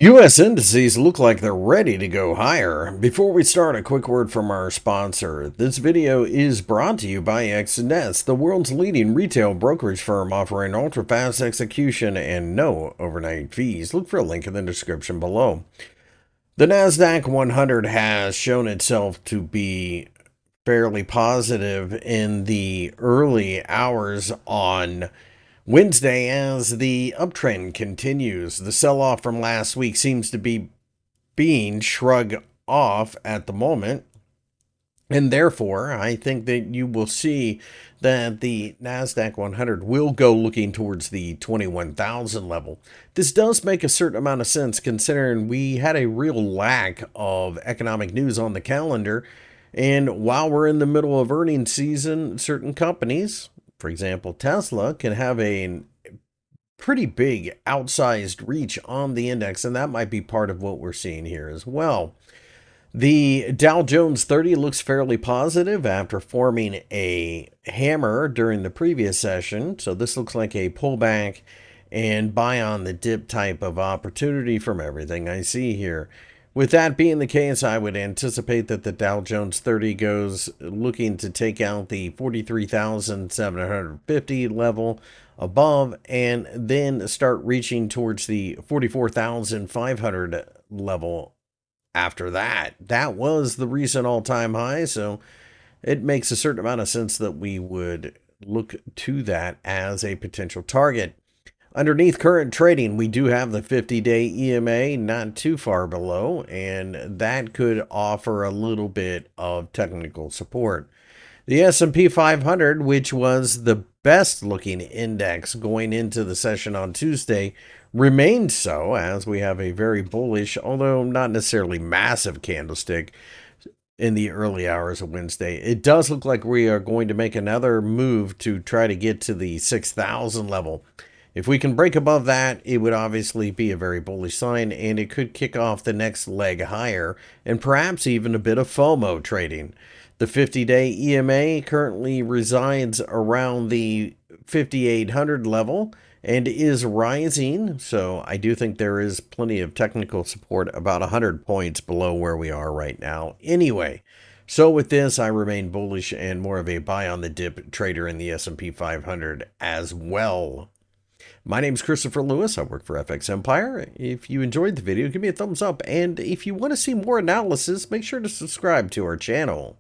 U.S. indices look like they're ready to go higher. Before we start, a quick word from our sponsor. This video is brought to you by XNets, the world's leading retail brokerage firm offering ultra-fast execution and no overnight fees. Look for a link in the description below. The Nasdaq 100 has shown itself to be fairly positive in the early hours on Wednesday as the uptrend continues. The sell-off from last week seems to be being shrugged off at the moment. And therefore, I think that you will see that the Nasdaq 100 will go looking towards the 21,000 level. This does make a certain amount of sense considering we had a real lack of economic news on the calendar. And while we're in the middle of earnings season, certain companies, for example, Tesla, can have a pretty big outsized reach on the index, and that might be part of what we're seeing here as well. The Dow Jones 30 looks fairly positive after forming a hammer during the previous session, so this looks like a pullback and buy on the dip type of opportunity from everything I see here. With that being the case, I would anticipate that the Dow Jones 30 goes looking to take out the 43,750 level above and then start reaching towards the 44,500 level after that. That was the recent all-time high, so it makes a certain amount of sense that we would look to that as a potential target. Underneath current trading, we do have the 50-day EMA not too far below, and that could offer a little bit of technical support. The S&P 500, which was the best looking index going into the session on Tuesday, remained so as we have a very bullish, although not necessarily massive candlestick in the early hours of Wednesday. It does look like we are going to make another move to try to get to the 6,000 level. If we can break above that, it would obviously be a very bullish sign, and it could kick off the next leg higher, and perhaps even a bit of FOMO trading. The 50-day EMA currently resides around the 5,800 level and is rising, so I do think there is plenty of technical support about 100 points below where we are right now anyway. So with this, I remain bullish and more of a buy on the dip trader in the S&P 500 as well. My name is Christopher Lewis. I work for FXEmpire. If you enjoyed the video, give me a thumbs up. And if you want to see more analysis, make sure to subscribe to our channel.